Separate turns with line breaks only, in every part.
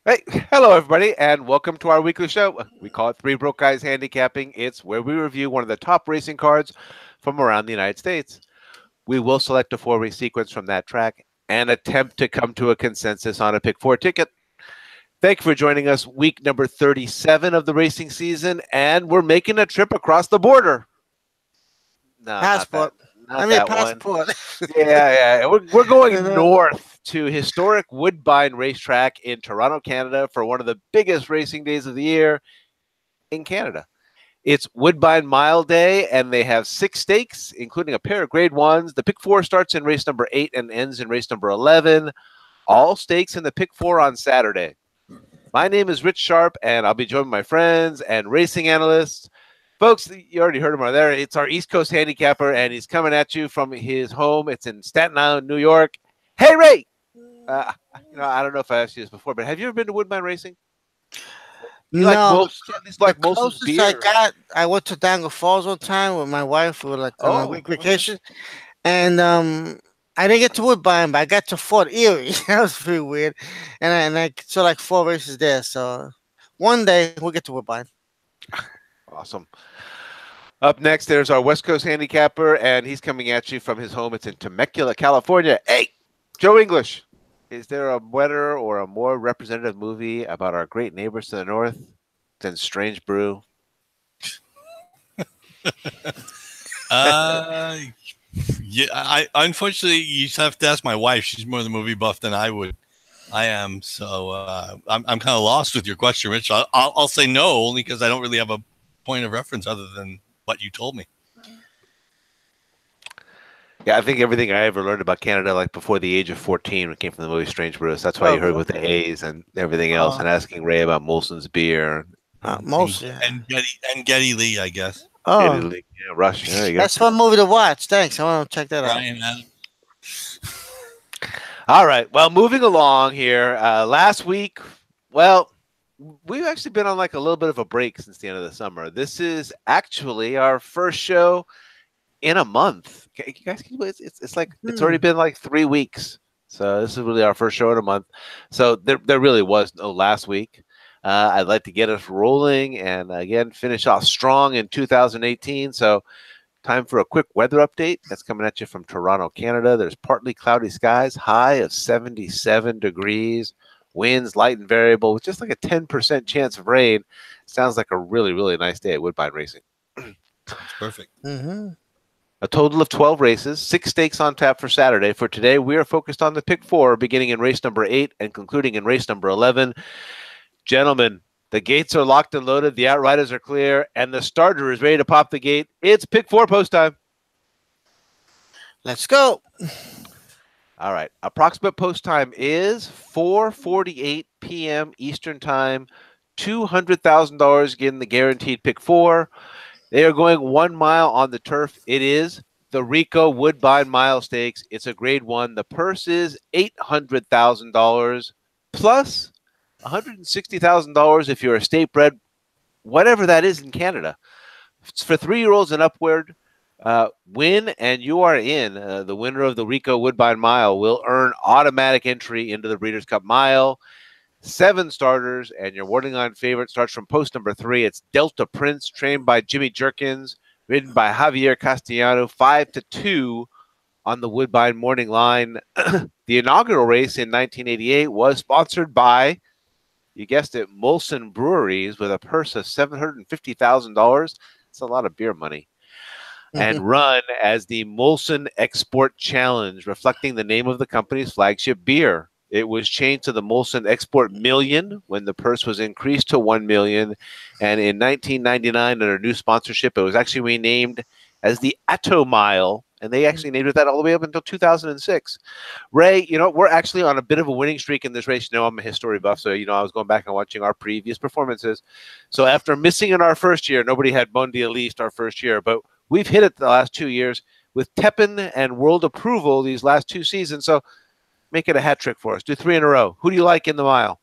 Hey, hello everybody, and welcome to our weekly show. We call it Three Broke Guys Handicapping. It's where we review one of the top racing cards from around the United States. We will select a four-race sequence from that track and attempt to come to a consensus on a pick four ticket. Thank you for joining us, week number 37 of the racing season, and we're making a trip across the border. No, not that.
Passport. I
Not
mean,
that one.
passport.
Yeah. We're going
Uh,
north to historic Woodbine racetrack in Toronto, Canada for one of the biggest racing days of the year in Canada. It's Woodbine Mile Day, and they have 6 stakes, including a pair of grade ones. The pick four starts in race number 8 and ends in race number 11. All stakes in the pick four on Saturday. My name is Rich Sharp, and I'll be joined by my friends and racing analysts. Folks, you already heard him right there. It's our East Coast handicapper, and he's coming at you from his home. It's in Staten Island, New York. Hey, Ray! Uh, I don't know if I asked you this before, but have you ever been to Woodbine Racing? You like
no, the
Molson's
closest I
beer?
got, I went to Dangle Falls one time with my wife. We were like on a
Oh,
week vacation, and I didn't get to Woodbine, but I got to Fort Erie. That was pretty weird, and I saw like 4 races there. So one day we'll get to Woodbine.
awesome. Up next, there's our West Coast handicapper, and he's coming at you from his home. It's in Temecula, California. Hey, Joe English. Is there a better or a more representative movie about our great neighbors to the north than Strange Brew?
Uh, yeah. I unfortunately you have to ask my wife. She's more the movie buff than I am. So I'm kind of lost with your question, Rich. I'll say no only because I don't really have a point of reference other than what you told me.
Yeah, I think everything I ever learned about Canada, like before the age of 14, came from the movie Strange Brew. That's why you heard with the A's and everything else, and asking Ray about Molson's beer.
Most, yeah.
And Getty Lee, I guess.
Oh,
Italy, yeah, Russia. There you go.
that's a fun movie to watch. Thanks. I want to check that out.
Brian Adams.
All right. Well, moving along here. Last week, well, we've actually been on like a little bit of a break since the end of the summer. This is actually our first show in a month. You guys, it's like it's already been like 3 weeks. So this is really our first show in a month. So there really was no last week. I'd like to get us rolling and again finish off strong in 2018. So time for a quick weather update. That's coming at you from Toronto, Canada. There's partly cloudy skies, high of 77 degrees. Winds light and variable with just like a 10% chance of rain. Sounds like a really, really nice day at Woodbine Racing.
That's perfect.
Mm-hmm.
A total of 12 races, 6 stakes on tap for Saturday. For today, we are focused on the pick four, beginning in race number 8 and concluding in race number 11. Gentlemen, the gates are locked and loaded, the outriders are clear, and the starter is ready to pop the gate. It's pick four post time.
Let's go.
All right. Approximate post time is 4:48 p.m. Eastern Time. $200,000 getting the guaranteed pick four. They are going 1 mile on the turf. It is the Rico Woodbine Mile Stakes. It's a grade one. The purse is $800,000 plus $160,000 if you're a state bred, whatever that is in Canada. It's for 3-year-olds and upward. Win and you are in. The winner of the Rico Woodbine Mile will earn automatic entry into the Breeders' Cup Mile. 7 starters, and your warning line favorite starts from post number 3. It's Delta Prince, trained by Jimmy Jerkins, ridden by Javier Castellano, 5-2 on the Woodbine morning line. The inaugural race in 1988 was sponsored by, you guessed it, Molson Breweries with a purse of $750,000. It's a lot of beer money. And run as the Molson Export Challenge, reflecting the name of the company's flagship beer. It was changed to the Molson Export Million when the purse was increased to $1 million. And in 1999, under new sponsorship, it was actually renamed as the Atto Mile. And they actually named it that all the way up until 2006. Ray, we're actually on a bit of a winning streak in this race. I'm a history buff, so, I was going back and watching our previous performances. So after missing in our first year, nobody had Bon Dia Least our first year, but we've hit it the last 2 years with Tepin and World Approval these last 2 seasons. So make it a hat trick for us. Do 3 in a row. Who do you like in the mile?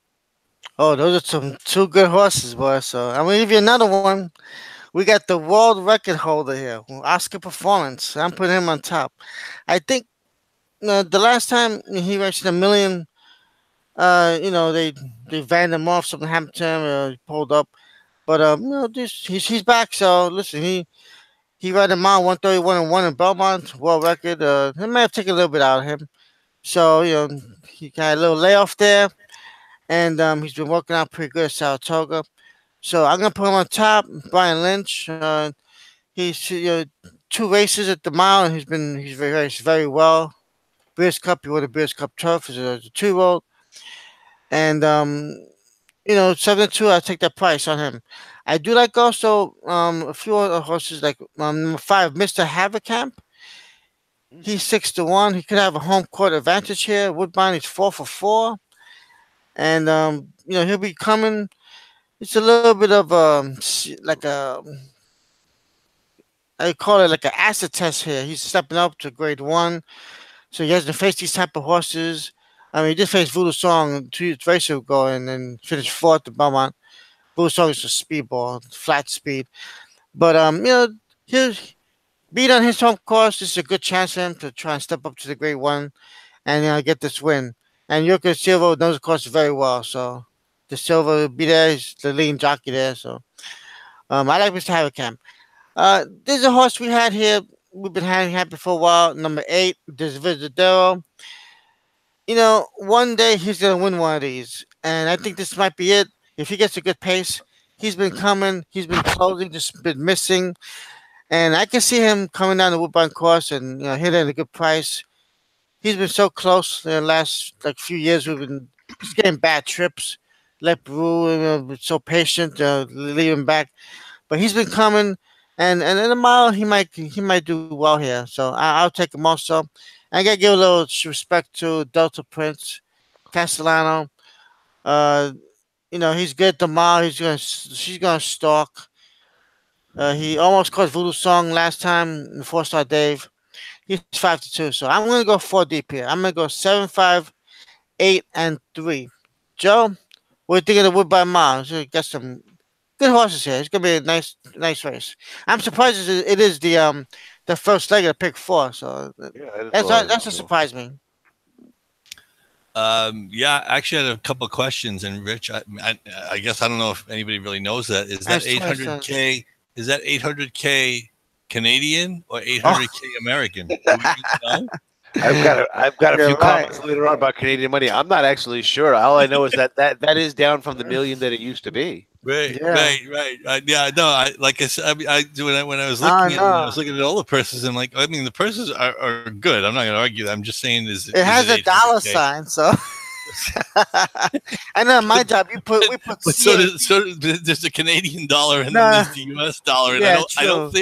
Oh, those are two good horses, boy. So I'm gonna give you another one. We got the world record holder here, Oscar Performance. I'm putting him on top. I think the last time he reached a million, they they ran him off. Something happened to him. He pulled up, but this he's back. So listen, he ran a mile 131 and one in Belmont world record. It may have taken a little bit out of him. So he got a little layoff there, and he's been working out pretty good at Saratoga. So I'm gonna put him on top. Brian Lynch. He's two races at the mile, and he's raced very well. Beers Cup, he won the Beers Cup turf as a 2-year-old, and 7-2. I'll take that price on him. I do like also a few other horses like number 5, Mister Havercamp. He's 6-1. He could have a home court advantage here. Woodbine, he's 4-4, and he'll be coming. It's a little bit of like a I call it like an acid test here. He's stepping up to grade 1, so he has to face these type of horses. I mean, he just faced Voodoo Song 2 races ago and then finished fourth at Belmont. Voodoo Song is a speedball, flat speed, but he'll beat on his home course. This is a good chance for him to try and step up to the grade 1 and get this win. And Yoko Silva knows the course very well, so the Silva will be there. He's the leading jockey there, so I like Mr. Havercamp. There's a horse we had here. We've been having happy for a while. Number 8, this Visadero. One day he's gonna win one of these, and I think this might be it. If he gets a good pace, he's been coming. He's been closing, just been missing, and I can see him coming down the Woodbine course and hitting at a good price. He's been so close in the last few years. We've been just getting bad trips. Let Brew, so patient, leave him back, but he's been coming. And in a mile, he might do well here. So I'll take him also. I gotta give a little respect to Delta Prince, Castellano. Uh, he's good at the mile. She's gonna stalk. He almost caught Voodoo Song last time in the 4-star Dave. He's 5-2. So I'm gonna go 4 deep here. I'm gonna go 7, 5, 8, and 3. Joe, what do you think of the Woodbine Mile? So got some good horses here. It's gonna be a nice race. I'm surprised it is the first leg of the pick 4. So
Yeah,
that's what surprised me.
Yeah, actually, I had a couple of questions, and Rich, I guess I don't know if anybody really knows that. Is that 800K? Is that 800K Canadian or 800K American? Do you know?
I've got a few
You're right.
comments later on about Canadian money. I'm not actually sure. All I know is that is down from the million that it used to be.
Right,
Yeah.
right. Yeah, no, like I said, when I was looking at I was looking at all the purses, and the purses are good. I'm not going to argue that. I'm just saying,
It has a dollar sign, so. I know my job. We put
so there's a Canadian dollar and then there's the U.S. dollar, and
Yeah,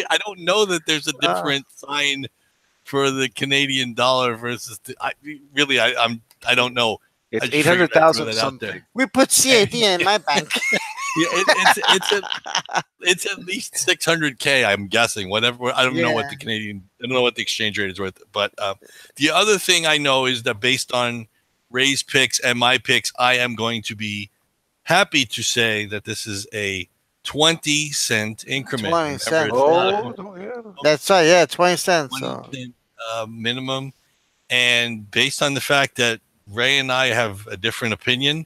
I don't know that there's a different sign for the Canadian dollar versus I don't know.
It's
I just
800,000
figured I'd throw that out there.
something.
we put CAD in my bank.
Yeah, it's at least 600K. I'm guessing. Whatever. I don't know what the Canadian. I don't know what the exchange rate is worth. But the other thing I know is that based on Ray's picks and my picks, I am going to be happy to say that this is a 20-cent increment.
20 cents.
Oh,
That's right. Yeah, 20 cents.
20 cent, minimum. And based on the fact that Ray and I have a different opinion,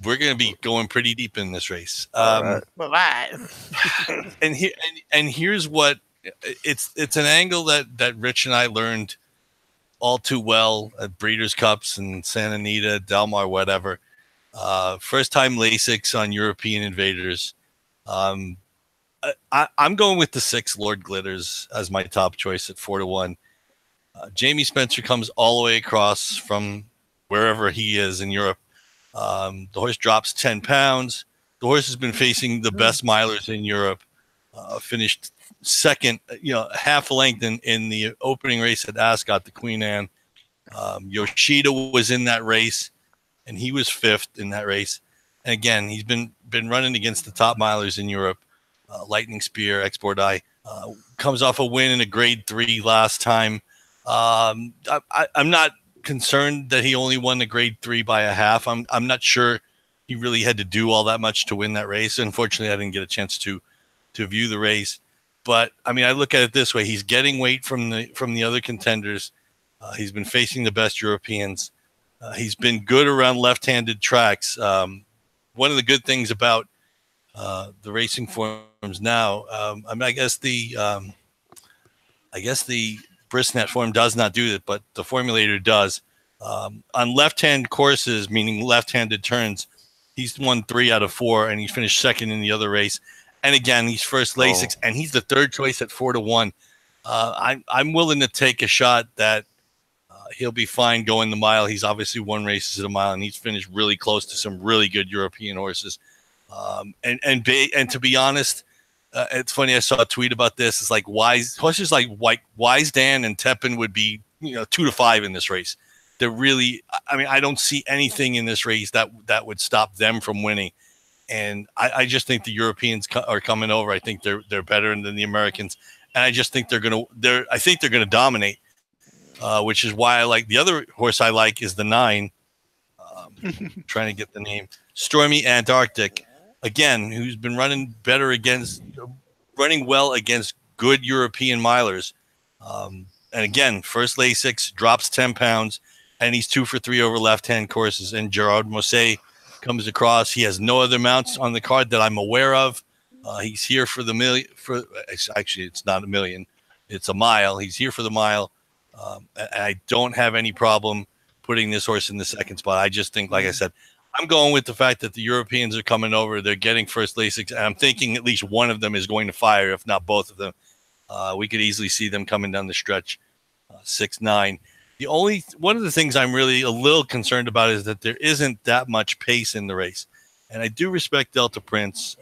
we're going to be going pretty deep in this race.
Right.
And here's what it's an angle that Rich and I learned all too well at Breeders' Cups and Santa Anita, Del Mar, whatever. First time Lasix on European Invaders. I'm going with the 6 Lord Glitters as my top choice at 4-1. Jamie Spencer comes all the way across from wherever he is in Europe. The horse drops 10 pounds. The horse has been facing the best milers in Europe. Finished second, half length in the opening race at Ascot, the Queen Anne. Yoshida was in that race, and he was 5th in that race. And again, he's been running against the top milers in Europe. Lightning Spear, Export Eye, comes off a win in a grade 3 last time. I'm not concerned that he only won the grade 3 by a half. I'm not sure he really had to do all that much to win that race. Unfortunately, I didn't get a chance to view the race. But I mean, I look at it this way: he's getting weight from the other contenders. He's been facing the best Europeans. He's been good around left-handed tracks. One of the good things about the racing forms now, I mean, I guess the Brisnet form does not do it, but the formulator does. On left-hand courses, meaning left-handed turns, he's won 3 out of 4, and he finished second in the other race. And again, he's first Lasix, and he's the third choice at 4-1. I'm willing to take a shot that he'll be fine going the mile. He's obviously won races at a mile, and he's finished really close to some really good European horses. And to be honest, it's funny. I saw a tweet about this. It's like horses like Wisedan and Tepin would be 2-5 in this race. They're really. I mean, I don't see anything in this race that would stop them from winning. And I just think the Europeans are coming over. I think they're better than the Americans, and I just think they're gonna dominate. Which is why I like the other horse I like is the 9. Trying to get the name, Stormy Antarctic. Again, who's been running well against good European milers. And again, first Lasix, drops 10 pounds, and he's 2 for 3 over left-hand courses. And Gerard Mosse comes across. He has no other mounts on the card that I'm aware of. He's here for the million. Actually, it's not a million. It's a mile. He's here for the mile. I don't have any problem putting this horse in the second spot. I just think, like I said, I'm going with the fact that the Europeans are coming over. They're getting first Lasix, and I'm thinking at least one of them is going to fire, if not both of them. We could easily see them coming down the stretch, 6-9. One of the things I'm really a little concerned about is that there isn't that much pace in the race, and I do respect Delta Prince.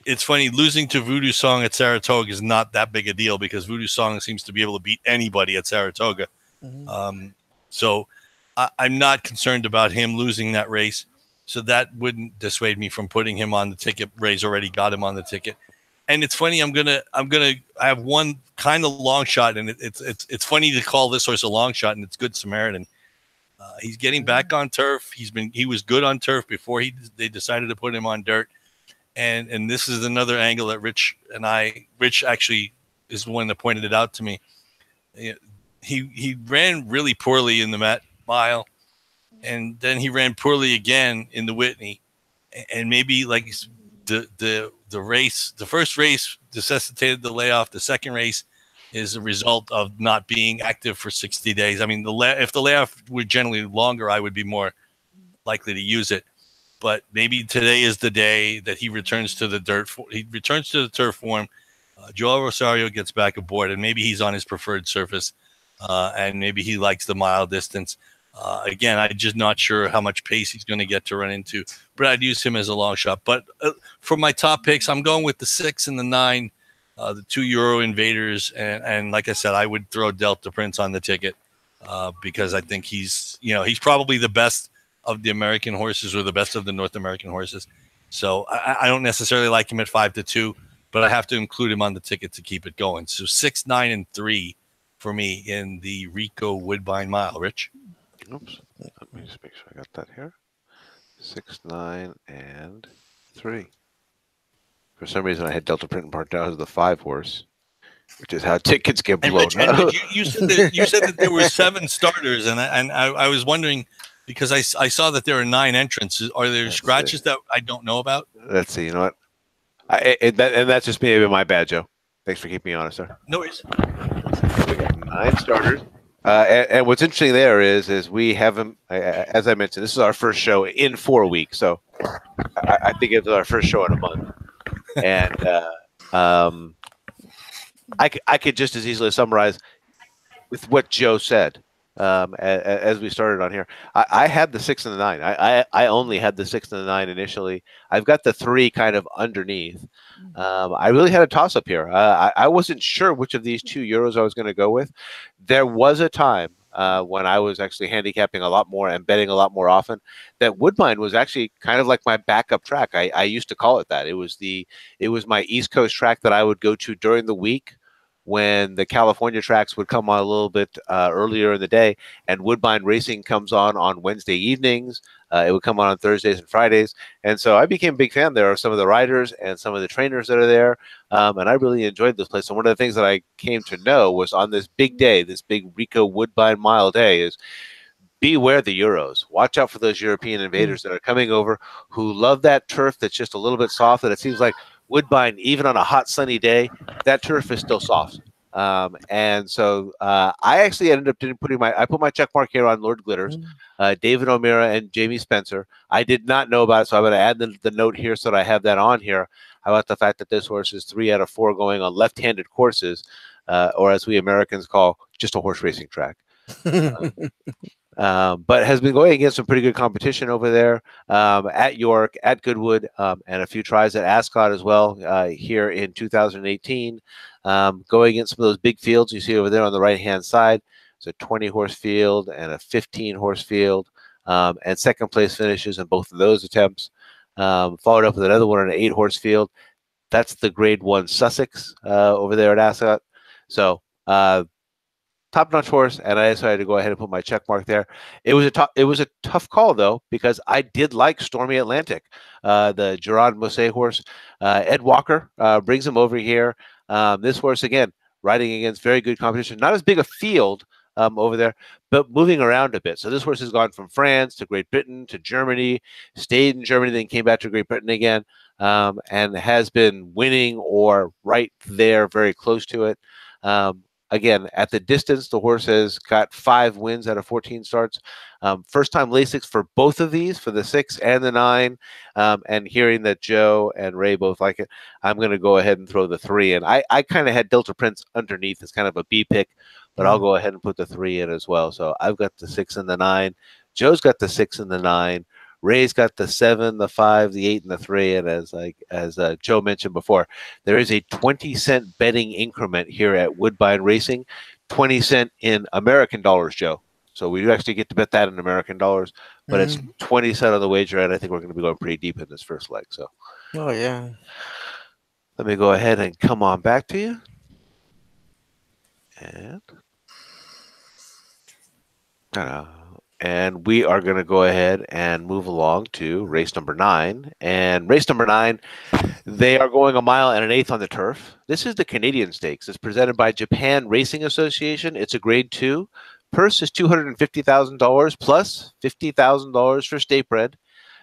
It's funny, losing to Voodoo Song at Saratoga is not that big a deal because Voodoo Song seems to be able to beat anybody at Saratoga. Mm-hmm. So I'm not concerned about him losing that race. So that wouldn't dissuade me from putting him on the ticket. Ray's already got him on the ticket. And it's funny, I have one kind of long shot, and it's funny to call this horse a long shot, and it's Good Samaritan. He's getting back on turf. He was good on turf before they decided to put him on dirt. And this is another angle that Rich actually is the one that pointed it out to me. He ran really poorly in the mile, and then he ran poorly again in the Whitney, and maybe like the first race necessitated the layoff. The second race is a result of not being active for 60 days. I mean, if the layoff were generally longer, I would be more likely to use it. But maybe today is the day that he returns to the dirt. He returns to the turf form. Joel Rosario gets back aboard, and maybe he's on his preferred surface, and maybe he likes the mile distance. Again, I'm just not sure how much pace he's going to get to run into, but I'd use him as a long shot. But for my top picks, I'm going with the 6 and the 9, the 2 Euro Invaders, and like I said, I would throw Delta Prince on the ticket because I think he's probably the best of the American horses, or the best of the North American horses. So I don't necessarily like him at 5-2, but I have to include him on the ticket to keep it going. So 6, 9, and 3 for me in the Rico Woodbine Mile. Rich?
Oops. Let me just make sure I got that here. 6, 9, and 3. For some reason, I had Delta Prince marked down as the 5 horse, which is how tickets get blown up.
You said that there were 7 starters, and I was wondering, because I saw that there are 9 entrants. Are there scratches that I don't know about?
Let's see. You know what? And that's just maybe my bad, Joe. Thanks for keeping me honest, sir.
No worries.
We got 9 starters. And what's interesting there is we have them, as I mentioned, this is our first show in 4 weeks. So I think it's our first show in a month. And I could just as easily summarize with what Joe said. As we started on here, I had the 6 and the 9. I only had the 6 and the 9 initially. I've got the 3 kind of underneath. I really had a toss up here. I wasn't sure which of these 2 Euros I was going to go with. There was a time when I was actually handicapping a lot more and betting a lot more often that Woodbine was actually kind of like my backup track. I used to call it that. It was my East Coast track that I would go to during the week when the California tracks would come on a little bit earlier in the day, and Woodbine Racing comes on Wednesday evenings. It would come on Thursdays and Fridays. And so I became a big fan there of some of the riders and some of the trainers that are there. And I really enjoyed this place. And one of the things that I came to know was on this big day, this big Rico Woodbine Mile day, is beware the Euros. Watch out for those European invaders that are coming over who love that turf that's just a little bit soft. And it seems like Woodbine, even on a hot sunny day, that turf is still soft. And so I actually ended up I put my check mark here on Lord Glitters, David O'Meara and Jamie Spencer. I did not know about it, so I'm going to add the note here so that I have that on here. How about the fact that this horse is 3 out of 4 going on left-handed courses, or as we Americans call, just a horse racing track. But has been going against some pretty good competition over there at York, at Goodwood, and a few tries at Ascot as well here in 2018. Going against some of those big fields you see over there on the right-hand side. It's a 20-horse field and a 15-horse field, and second place finishes in both of those attempts. Followed up with another one on an 8-horse field. That's the Grade 1 Sussex over there at Ascot. So top-notch horse, and I decided to go ahead and put my check mark there. It was a tough call though, because I did like Stormy Atlantic, the Gerard Mosse horse. Ed Walker brings him over here. This horse again riding against very good competition, not as big a field over there, but moving around a bit. So this horse has gone from France to Great Britain to Germany, stayed in Germany, then came back to Great Britain again, and has been winning or right there, very close to it. Again, at the distance, the horse has got 5 wins out of 14 starts. First time Lasix for both of these, for the 6 and the 9. And hearing that Joe and Ray both like it, I'm going to go ahead and throw the 3 in. I kind of had Delta Prince underneath as kind of a B pick, but I'll go ahead and put the 3 in as well. So I've got the 6 and the 9. Joe's got the 6 and the 9. Ray's got the 7, the 5, the 8, and the 3. And as Joe mentioned before, there is a 20-cent betting increment here at Woodbine Racing, 20 cent in American dollars, Joe. So we do actually get to bet that in American dollars, but it's 20 cent on the wager, and I think we're going to be going pretty deep in this first leg. So,
oh yeah.
Let me go ahead and come on back to you. And we are going to go ahead and move along to race number 9. And race number 9, they are going 1 mile and an eighth on the turf. This is the Canadian Stakes. It's presented by Japan Racing Association. It's a Grade 2. Purse is $250,000 plus $50,000 for state bred.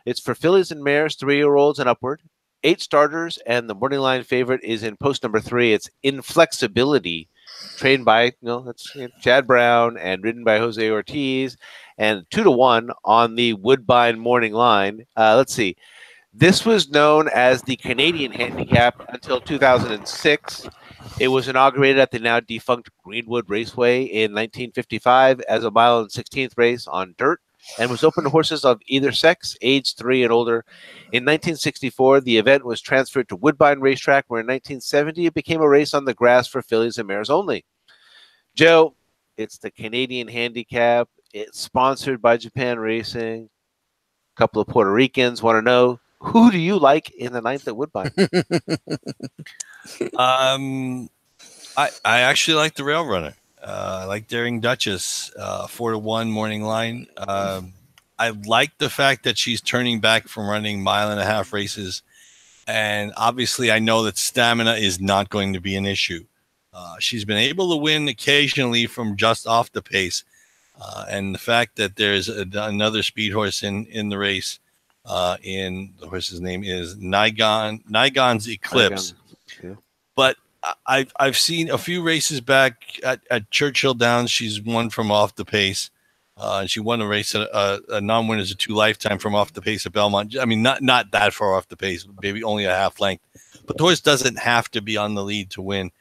It's for fillies and mares, 3-year-olds and upward. 8 starters, and the morning line favorite is in post number 3. It's Inflexibility, trained by that's Chad Brown and ridden by Jose Ortiz, and 2-1 on the Woodbine morning line. Let's see. This was known as the Canadian Handicap until 2006. It was inaugurated at the now defunct Greenwood Raceway in 1955 as a 1 mile and 16th race on dirt, and was open to horses of either sex, age 3 and older. In 1964, the event was transferred to Woodbine Racetrack, where in 1970 it became a race on the grass for fillies and mares only. Joe, it's the Canadian Handicap. It's sponsored by Japan Racing. A couple of Puerto Ricans want to know, who do you like in the 9th at Woodbine?
I actually like the Rail Runner. I like Daring Duchess, 4-1 morning line. I like the fact that she's turning back from running 1.5-mile races. And obviously I know that stamina is not going to be an issue. She's been able to win occasionally from just off the pace. And the fact that there's another speed horse in the race, the horse's name is Nigon's Eclipse.
Yeah.
But I've seen a few races back at Churchill Downs. She's won from off the pace. And she won a race, a non-winners of 2 lifetime from off the pace at Belmont. I mean, not that far off the pace, maybe only a half length. But the horse doesn't have to be on the lead to win.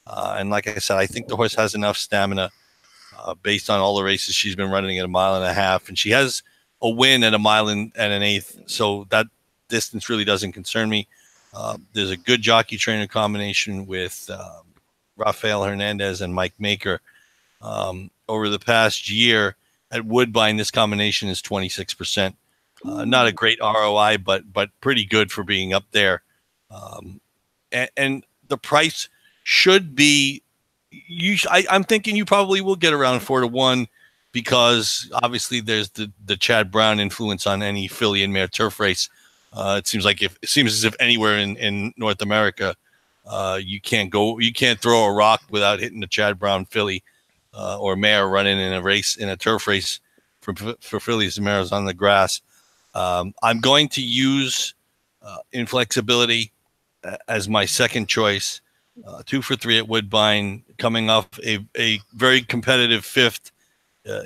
And like I said, I think the horse has enough stamina based on all the races she's been running at 1.5 miles. And she has a win at 1 mile and an eighth. So that distance really doesn't concern me. There's a good jockey trainer combination with Rafael Hernandez and Mike Maker. Over the past year at Woodbine, this combination is 26%. Not a great ROI, but pretty good for being up there. And the price should be. I'm thinking you probably will get around 4-1 because obviously there's the Chad Brown influence on any filly and mare turf race. It seems as if anywhere in North America, you can't throw a rock without hitting the Chad Brown filly or mare running in a turf race for Phillies and Maras on the grass. I'm going to use Inflexibility as my second choice. 2 for 3 at Woodbine, coming off a very competitive fifth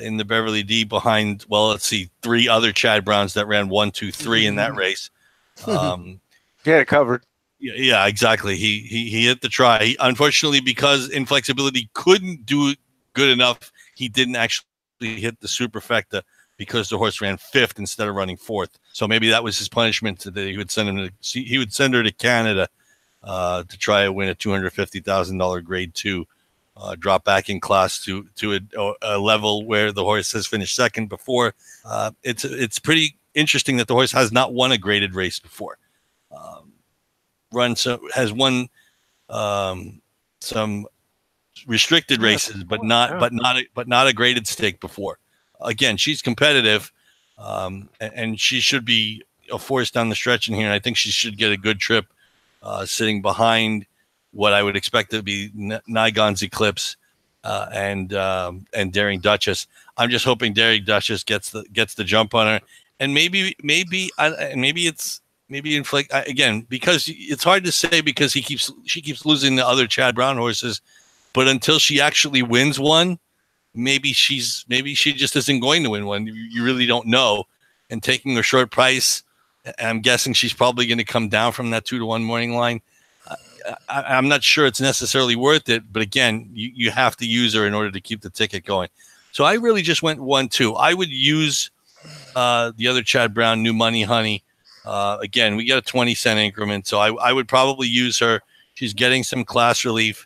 in the Beverly D behind, well, let's see, 3 other Chad Browns that ran 1, 2, 3 in that race.
He had it covered.
Yeah, exactly. He hit the try. Unfortunately, because Inflexibility couldn't do good enough, he didn't actually hit the superfecta because the horse ran 5th instead of running 4th. So maybe that was his punishment, that he would send her to Canada to try to win a $250,000 grade 2, drop back in class to a level where the horse has finished second before. It's pretty interesting that the horse has not won a graded race before. Has won some restricted races, but not a graded stake before. Again, she's competitive, and she should be a force down the stretch in here. And I think she should get a good trip, sitting behind what I would expect to be Nigon's Eclipse and Daring Duchess. I'm just hoping Daring Duchess gets the jump on her, and maybe Inflict again, because it's hard to say, because she keeps losing the other Chad Brown horses, but until she actually wins one, maybe she just isn't going to win one. You really don't know. And taking a short price, I'm guessing she's probably going to come down from that 2-1 morning line. I'm not sure it's necessarily worth it, but again, you have to use her in order to keep the ticket going. So I really just went 1-2. I would use the other Chad Brown, New Money Honey. Again, we got a 20-cent increment, so I would probably use her. She's getting some class relief,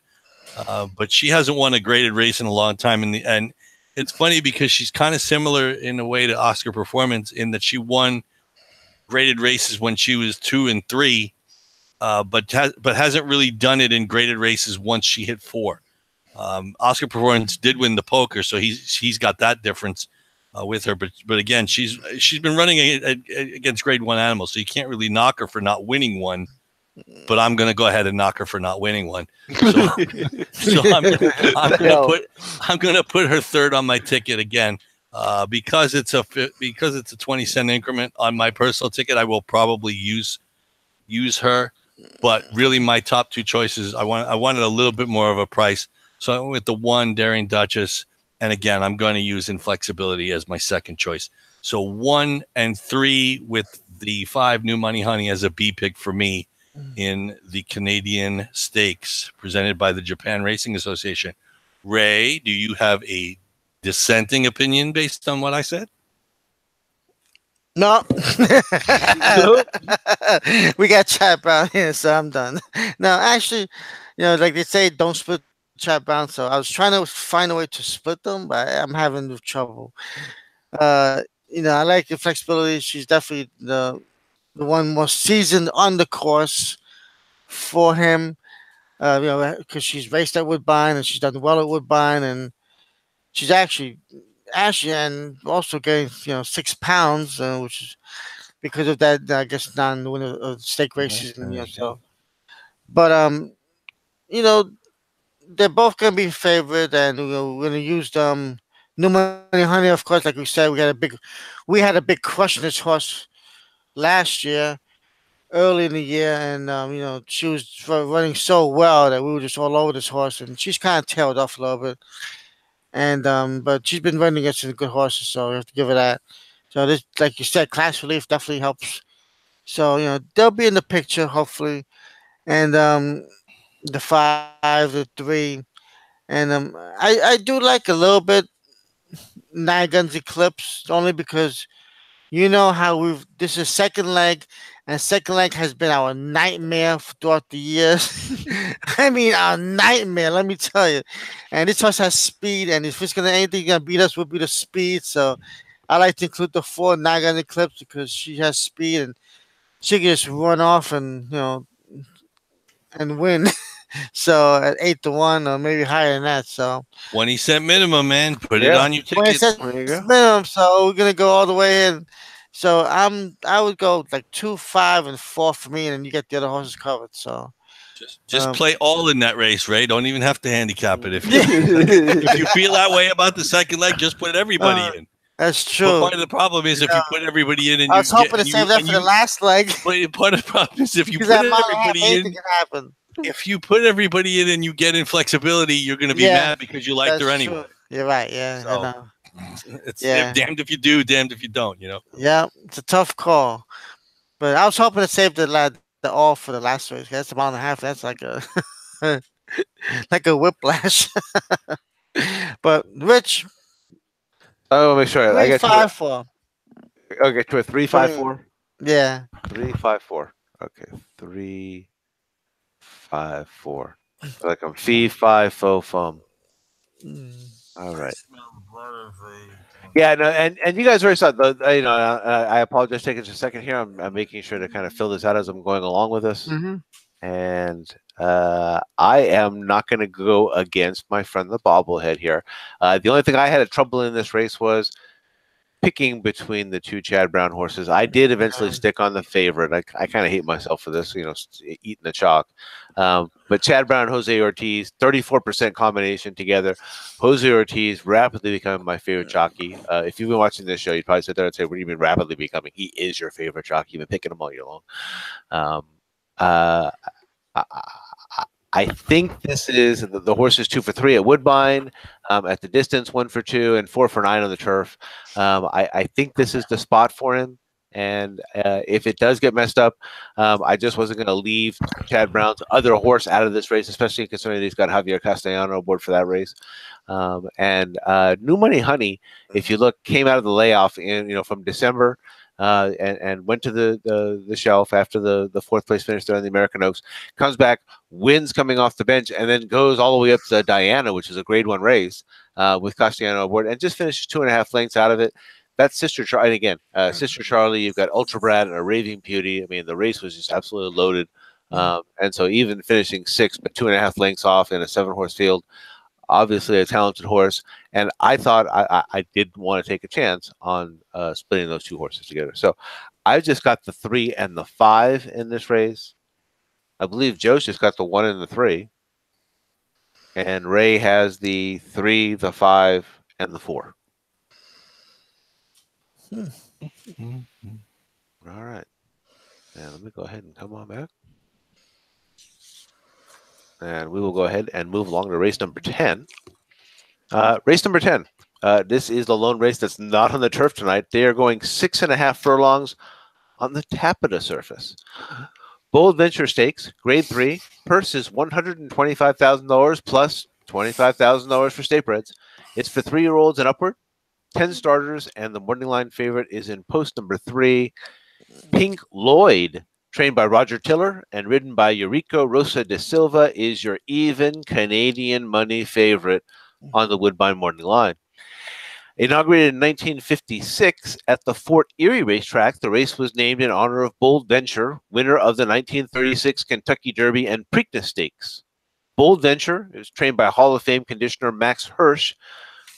but she hasn't won a graded race in a long time. And it's funny because she's kind of similar in a way to Oscar Performance, in that she won graded races when she was 2 and 3, but hasn't really done it in graded races once she hit 4. Oscar Performance did win the poker, so he's got that difference with her. But again, she's been running against grade 1 animals, so you can't really knock her for not winning one. But I'm going to go ahead and knock her for not winning one. So I'm going to put her third on my ticket again, because it's a 20-cent increment on my personal ticket. I will probably use her, but really my top 2 choices, I wanted a little bit more of a price, so I went with the 1 Daring Duchess, and again I'm going to use Inflexibility as my second choice. So 1 and 3 with the 5 New Money Honey as a B pick for me in the Canadian Stakes presented by the Japan Racing Association. Ray, do you have a dissenting opinion based on what I said?
No. We got Chad Brown here, so I'm done. No, actually, like they say, don't split Chad Brown. So I was trying to find a way to split them, but I'm having trouble. I like the flexibility. She's definitely the one more seasoned on the course for him. Because she's raced at Woodbine and she's done well at Woodbine, and she's actually and also gained 6 pounds, which is because of that, I guess, non-winner of stake races. But they're both gonna be favored, and we're gonna use New Money Honey. Of course, like we said, we had a big crush on this horse last year, early in the year, and she was running so well that we were just all over this horse, and she's kind of tailed off a little bit. And but she's been running against some good horses, so we have to give her that. So this, like you said, class relief definitely helps. So they'll be in the picture hopefully, and the 5, the 3, and I do like a little bit Nigon's Eclipse, only because how this is second leg, and second leg has been our nightmare throughout the years. I mean, our nightmare, let me tell you. And this horse has speed, and if it's anything gonna beat us, will be the speed. So I like to include the 4 Nigon Eclipse because she has speed, and she can just run off and and win. So at 8-1 or maybe higher than that. So
20-cent minimum, man. Put it on your ticket.
There you go.
Minimum. So we're gonna go all the way in. So I would go like 2, 5, and 4 for me, and then you get the other horses covered. So
just play all in that race, Ray. Don't even have to handicap it. If you feel that way about the second leg, just put everybody in.
That's
But
true.
part of the problem is if
Yeah.
you put everybody in and
I
you
was
get
hoping to save that
and
for the
you.
last leg
But part of the problem is if you
because
put
at mile and a half,
everybody
anything
in,
can happen.
if you put everybody in and you get inflexibility, you're going to be
Yeah,
mad because you liked her
that's
anyway.
true. You're right. Yeah, I
So
know.
it's
Yeah,
damned if you do, damned if you don't. You know.
yeah. It's a tough call, but I was hoping to save the all for the last race. That's a mile and a half. That's like a like a whiplash. But Rich,
Oh, make sure I
three
got to it.
five four.
Okay, to a three five
Twenty.
four.
Yeah.
354. Okay, 354. Like I'm fee fi fo fum.
Mm.
All right. Yeah, no, and you guys already saw the. I apologize taking just a second here. I'm making sure to kind of fill this out as I'm going along with this,
Mm-hmm.
and I am not going to go against my friend the bobblehead here. The only thing I had a trouble in this race was picking between the two Chad Brown horses. I did eventually stick on the favorite. I kind of hate myself for this, eating the chalk. But Chad Brown and Jose Ortiz, 34% combination together. Jose Ortiz rapidly becoming my favorite jockey. If you've been watching this show, you'd probably sit there and say, "What do you mean rapidly becoming?" He is your favorite jockey. You've been picking him all year long. Um, uh, I, I think this is the horse is 2 for 3 at Woodbine, at the distance 1 for 2 and 4 for 9 on the turf. I think this is the spot for him. And if it does get messed up, I just wasn't going to leave Chad Brown's other horse out of this race, especially considering he's got Javier Castellano aboard for that race. And New Money Honey, if you look, came out of the layoff from December. And went to the shelf after the fourth place finish there in the American Oaks. Comes back, wins coming off the bench, and then goes all the way up to Diana, which is a Grade 1 race with Castellano aboard, and just finishes 2.5 lengths out of it. That's Sister Charlie. And again, Sister Charlie, you've got Ultra Brad and a Raving Beauty. I mean, the race was just absolutely loaded. And so even finishing 6, but 2.5 lengths off in a 7-horse field, obviously a talented horse, and I thought I did want to take a chance on splitting those two horses together. So I've just got the 3 and the 5 in this race. I believe Joe's just got the 1 and the 3, and Ray has the 3, the 5, and the 4. All right, and let me go ahead and come on back, and we will go ahead and move along to race number 10. Race number 10. This is the lone race that's not on the turf tonight. They are going 6.5 furlongs on the tappeta surface. Bold Venture Stakes, Grade 3. Purse is $125,000 plus $25,000 for state breds. It's for 3-year-olds and upward. 10 starters, and the morning line favorite is in post number 3. Pink Lloyd, trained by Roger Tiller and ridden by Eurico Rosa de Silva, is your even Canadian money favorite on the Woodbine morning line. Inaugurated in 1956 at the Fort Erie racetrack, the race was named in honor of Bold Venture, winner of the 1936 Kentucky Derby and Preakness Stakes. Bold Venture is trained by Hall of Fame conditioner Max Hirsch,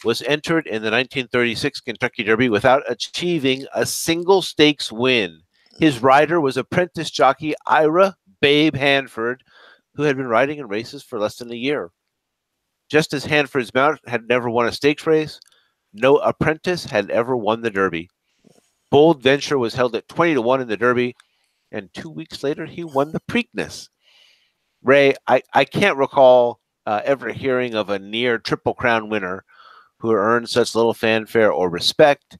was entered in the 1936 Kentucky Derby without achieving a single stakes win. His rider was apprentice jockey Ira Babe Hanford, who had been riding in races for less than a year. Just as Hanford's mount had never won a stakes race, no apprentice had ever won the Derby. Bold Venture was held at 20-1 in the Derby, and 2 weeks later he won the Preakness. Ray, I can't recall ever hearing of a near Triple Crown winner who earned such little fanfare or respect.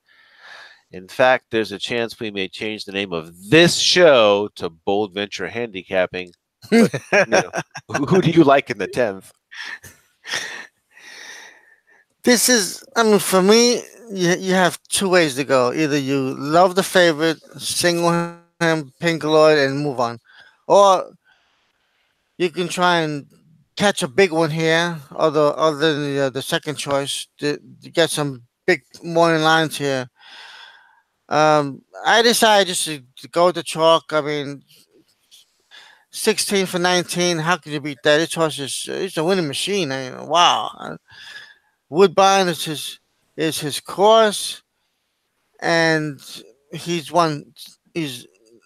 In fact, there's a chance we may change the name of this show to Bold Venture Handicapping. But, who do you like in the 10th?
This is, I mean, for me, you have two ways to go. Either you love the favorite, single him, Pink Lloyd, and move on, or you can try and catch a big one here, other than the second choice to get some big morning lines here. I decided just to go with the chalk. I mean, 16 for 19. How could you beat that? This horse is it's a winning machine. I mean, wow. Woodbine is his course, and he's won. He's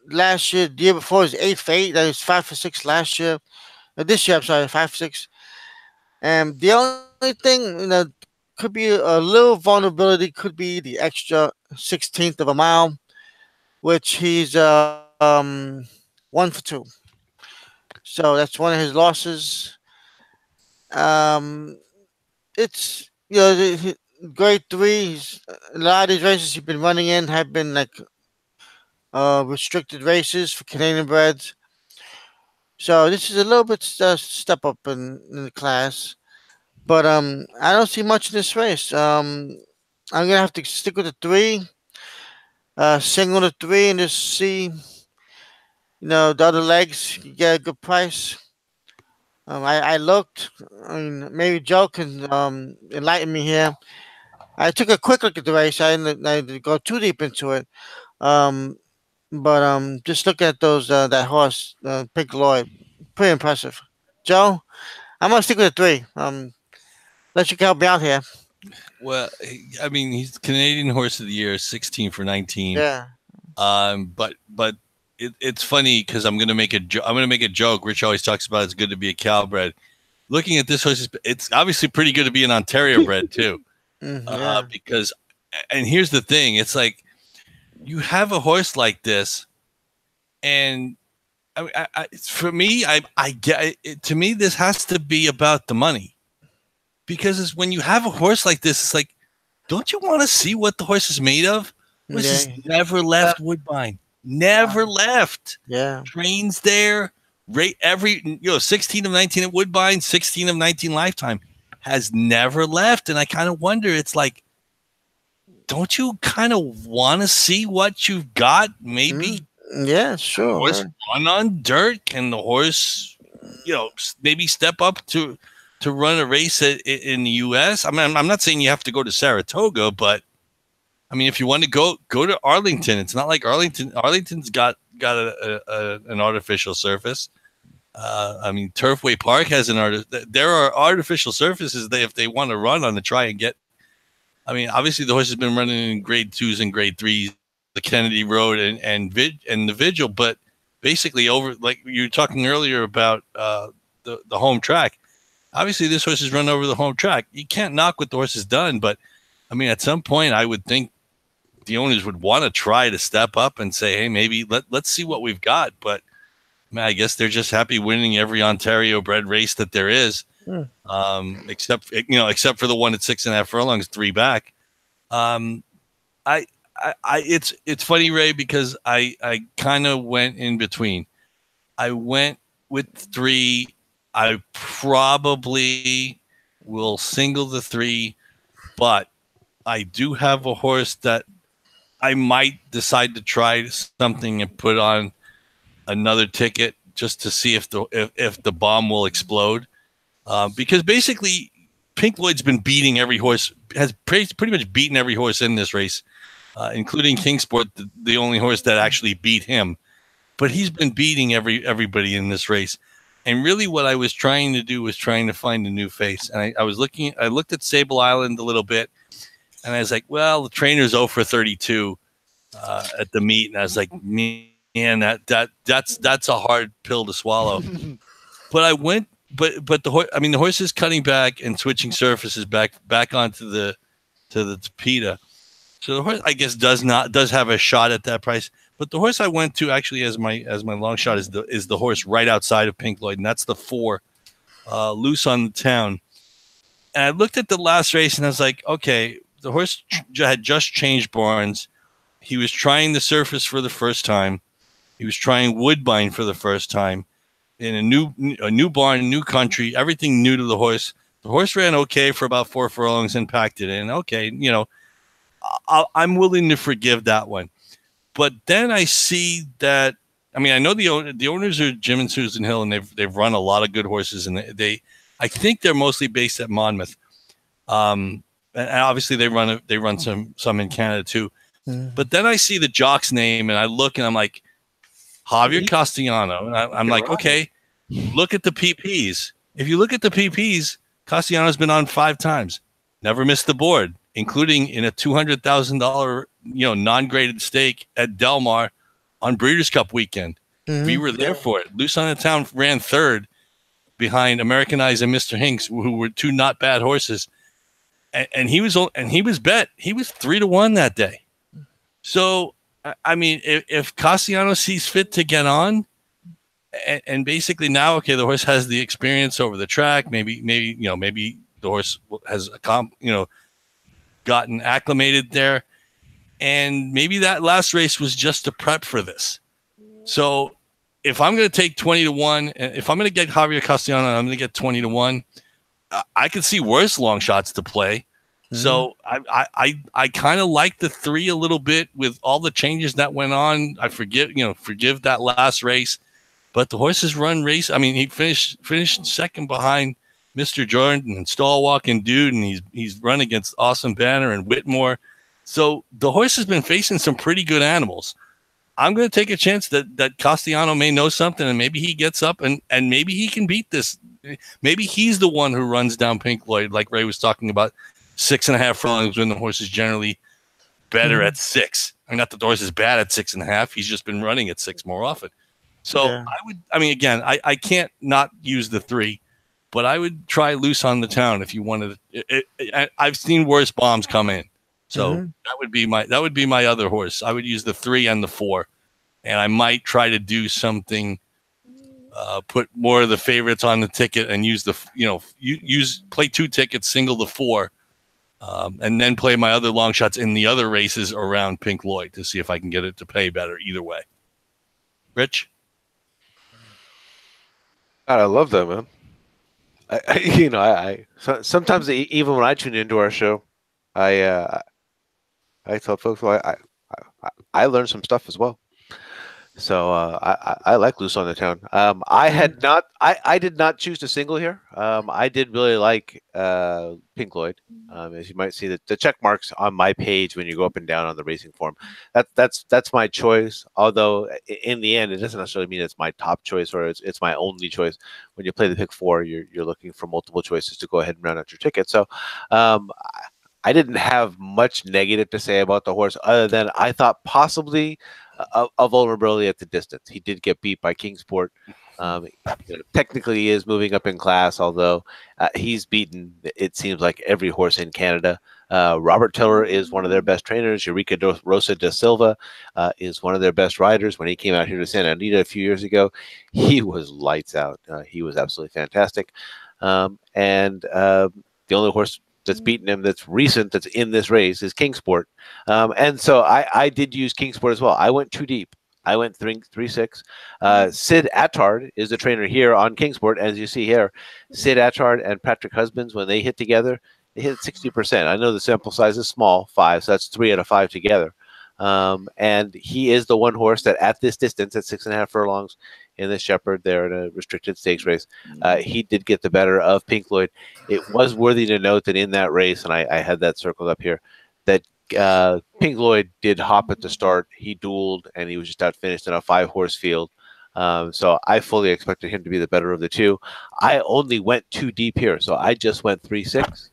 last year, the year before, he's 8 for 8. That was 5 for 6 last year. This year, I'm sorry, 5 for 6. And the only thing, could be a little vulnerability. Could be the extra 16th of a mile, which he's 1 for 2. So that's one of his losses. Um, it's grade three. A lot of these races he's been running in have been like restricted races for Canadian breds. So this is a little bit step up in the class, but I don't see much in this race. I'm gonna have to stick with the three, single the three, and just see the other legs. You get a good price. I looked. I mean, maybe Joe can enlighten me here. I took a quick look at the race. I didn't go too deep into it. Um, but just look at those that horse, Pink Lloyd, pretty impressive. Joe, I'm gonna stick with the three. Let you help me out here.
Well, I mean, he's Canadian Horse of the Year, 16 for 19.
Yeah.
But it's funny because I'm gonna make a joke. Rich always talks about it's good to be a Calbred. Looking at this horse, it's obviously pretty good to be an Ontario bred too.
Yeah.
Because, and here's the thing, it's like you have a horse like this, and for me, I get it. To me, this has to be about the money, because it's when you have a horse like this, it's like, don't you want to see what the horse is made of? Horse has never left Woodbine, never left.
Yeah.
Trains there, every 16 of 19 at Woodbine, 16 of 19 lifetime, has never left. And I kind of wonder, it's like, don't you kind of want to see what you've got? Maybe.
Yeah, sure.
Horse run on dirt. Can the horse, maybe step up to run a race in the U.S.? I mean, I'm not saying you have to go to Saratoga, but I mean, if you want to go to Arlington, it's not like Arlington's got an artificial surface. I mean, Turfway Park has there are artificial surfaces if they want to run on to try and get. I mean, obviously the horse has been running in grade 2s and grade 3s, the Kennedy Road and the Vigil, but basically over, like you were talking earlier about the home track. Obviously this horse has run over the home track. You can't knock what the horse has done, but I mean, at some point I would think the owners would want to try to step up and say, hey, maybe let's see what we've got. But man, I guess they're just happy winning every Ontario bred race that there is, except for the one at 6.5 furlongs, 3 back. It's funny, Ray, because I kind of went in between. I went with 3. I probably will single the 3, but I do have a horse that I might decide to try something and put on another ticket just to see if the bomb will explode. Because basically, Pink Lloyd's been beating every horse, has pretty much beaten every horse in this race, including Kingsport, the only horse that actually beat him. But he's been beating everybody in this race. And really what I was trying to do was trying to find a new face. And I looked at Sable Island a little bit, and I was like, well, the trainer's 0 for 32 at the meet. And I was like, man, that's a hard pill to swallow. But I went, but the horse, I mean, the horse is cutting back and switching surfaces back onto the Tapeta. So the horse, I guess, does have a shot at that price. But the horse I went to actually as my long shot is the horse right outside of Pink Lloyd, and that's the 4, Loose on the Town. And I looked at the last race and I was like, okay, the horse had just changed barns. He was trying the surface for the first time. He was trying Woodbine for the first time in a new barn, new country, everything new to the horse. The horse ran okay for about 4 furlongs and packed it in. Okay, I'm willing to forgive that one. But then I see that, I mean, I know the owners are Jim and Susan Hill, and they've run a lot of good horses, and I think they're mostly based at Monmouth. And obviously they run some in Canada too. But then I see the jock's name and I look and I'm like, Javier Castellano. And I'm like, okay, look at the PPs. If you look at the PPs, Castellano's been on 5 times, never missed the board, including in a $200,000, non-graded stake at Del Mar on Breeders' Cup weekend. We were there for it. Loose on the Town ran 3rd behind American Eyes and Mr. Hinks, who were 2 not bad horses. and he was bet. He was 3-1 that day. So I mean, if Cassiano sees fit to get on, and basically now, okay, the horse has the experience over the track. Maybe the horse has gotten acclimated there, and maybe that last race was just to prep for this. So if I'm going to take 20-1, if I'm going to get Javier Castellano, I'm going to get 20-1. I can see worse long shots to play. So I kind of like the 3 a little bit with all the changes that went on. I forgive that last race, but the horses run race. I mean, he finished second behind Mr. Jordan and Stallwalk and Dude, and he's run against Awesome Banner and Whitmore. So the horse has been facing some pretty good animals. I'm going to take a chance that Castellano may know something, and maybe he gets up and maybe he can beat this. Maybe he's the one who runs down Pink Lloyd, like Ray was talking about. 6.5 furlongs when the horse is generally better at 6. I mean, not that the horse is bad at 6.5. He's just been running at 6 more often. So I can't not use the 3, but I would try Loose on the Town if you wanted it. I've seen worse bombs come in. So that would be my other horse. I would use the 3 and the 4, and I might try to do something. Put more of the favorites on the ticket and use play 2 tickets, single the 4. And then play my other long shots in the other races around Pink Lloyd to see if I can get it to pay better either way. Rich?
God, I love that, man. I sometimes even when I tune into our show, I tell folks, well, I learned some stuff as well. So I like Loose on the Town. I did not choose to single here. I did really like Pink Lloyd. As you might see, the check marks on my page when you go up and down on the racing form. That's my choice. Although in the end, it doesn't necessarily mean it's my top choice or it's my only choice. When you play the pick 4, you're looking for multiple choices to go ahead and round out your ticket. So I didn't have much negative to say about the horse other than I thought possibly a vulnerability at the distance. He did get beat by Kingsport. Technically, he is moving up in class, although he's beaten, it seems like, every horse in Canada. Robert Tiller is one of their best trainers. Eureka Rosa da Silva is one of their best riders. When he came out here to Santa Anita a few years ago, he was lights out. He was absolutely fantastic. And the only horse that's beaten him that's recent that's in this race is Kingsport. And so I did use Kingsport as well. I went 2 deep. I went 3-6. Sid Attard is the trainer here on Kingsport. As you see here, Sid Attard and Patrick Husbands, when they hit together, they hit 60%. I know the sample size is small, 5, so that's 3 out of 5 together. And he is the one horse that at this distance, at 6.5 furlongs in the Shepherd there in a restricted stakes race, he did get the better of Pink Lloyd. It was worthy to note that in that race, and I had that circled up here, that Pink Lloyd did hop at the start. He dueled, and he was just outfinished in a 5-horse field. So I fully expected him to be the better of the 2. I only went 2 deep here, so I just went 3-6.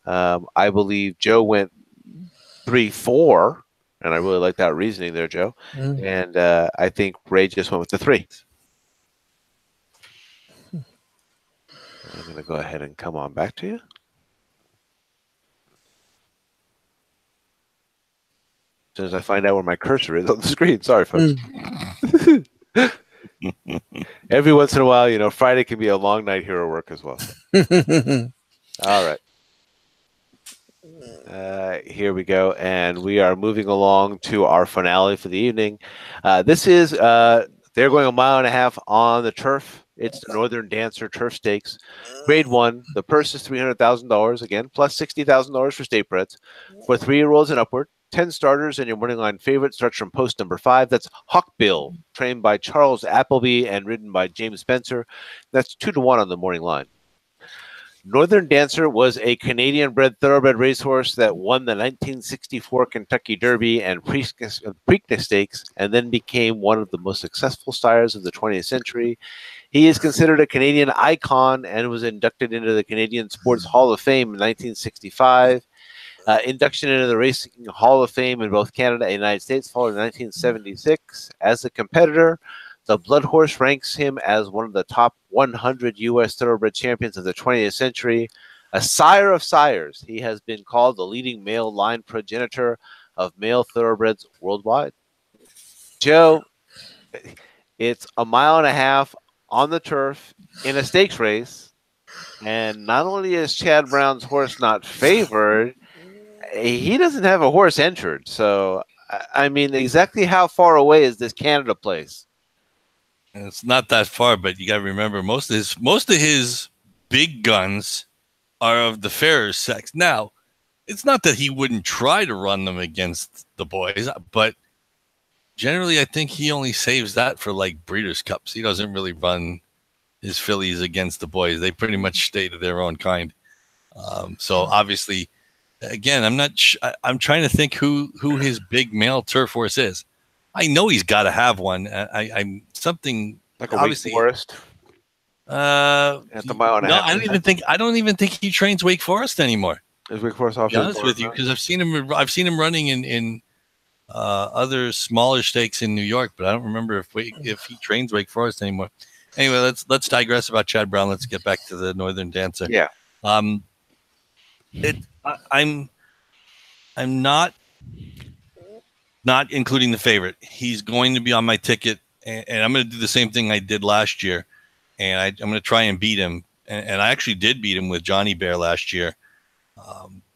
I believe Joe went 3-4. And I really like that reasoning there, Joe. And I think Ray just went with the 3. I'm going to go ahead and come on back to you. As soon as I find out where my cursor is on the screen. Sorry, folks. Every once in a while, Friday can be a long night here at work as well. All right. Here we go, and we are moving along to our finale for the evening. This is they're going 1.5 miles on the turf. It's the Northern Dancer Turf Stakes, Grade 1. The purse is $300,000 again, plus $60,000 for state breds for 3-year-olds and upward. 10 starters, and your morning line favorite starts from post number 5. That's Hawkbill, trained by Charles Appleby and ridden by James Spencer. That's 2-1 on the morning line. Northern Dancer was a Canadian-bred thoroughbred racehorse that won the 1964 Kentucky Derby and Preakness Stakes, and then became one of the most successful sires of the 20th century. He is considered a Canadian icon and was inducted into the Canadian Sports Hall of Fame in 1965. Induction into the Racing Hall of Fame in both Canada and the United States followed in 1976. As a competitor, the Blood Horse ranks him as one of the top 100 U.S. thoroughbred champions of the 20th century. A sire of sires, he has been called the leading male line progenitor of male thoroughbreds worldwide. Joe, it's a mile and a half on the turf in a stakes race. And not only is Chad Brown's horse not favored, he doesn't have a horse entered. So, I mean, exactly how far away is this Canada place?
And it's not that far, but you got to remember most of his big guns are of the fairer sex. Now, it's not that he wouldn't try to run them against the boys, but generally, I think he only saves that for like Breeders' Cups. He doesn't really run his fillies against the boys. They pretty much stay to their own kind. So obviously, again, I'm not. I'm trying to think who his big male turf horse is. I know he's got to have one. I'm something
Like a
obviously.
Wake Forest at the mile and a
No,
half.
I don't even think he trains Wake Forest anymore.
Is Wake Forest off?
To be honest with you, because I've seen him running in other smaller stakes in New York, but I don't remember if he trains Wake Forest anymore. Anyway, let's digress about Chad Brown. Let's get back to the Northern Dancer.
Yeah.
I'm not including the favorite. He's going to be on my ticket, and I'm going to do the same thing I did last year, and I'm going to try and beat him. And I actually did beat him with Johnny Bear last year.